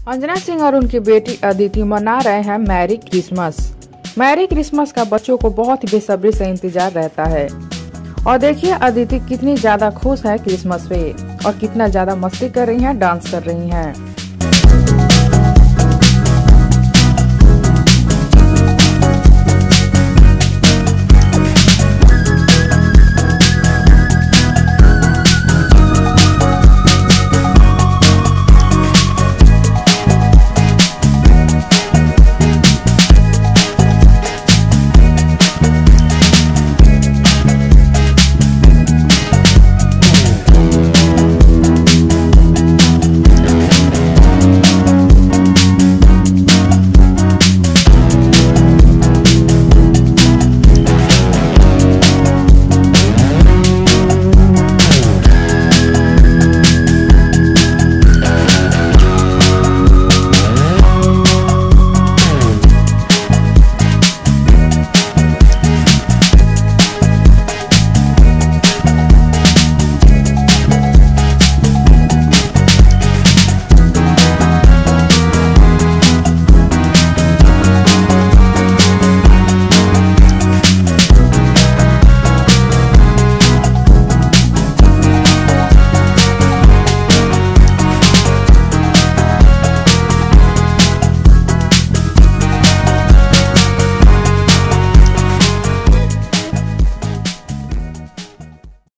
अंजना सिंह और उनकी बेटी अदिति मना रहे हैं मैरी क्रिसमस। मैरी क्रिसमस का बच्चों को बहुत बेसब्री से इंतजार रहता है। और देखिए अदिति कितनी ज्यादा खुश है क्रिसमस पे और कितना ज्यादा मस्ती कर रही हैं, डांस कर रही हैं।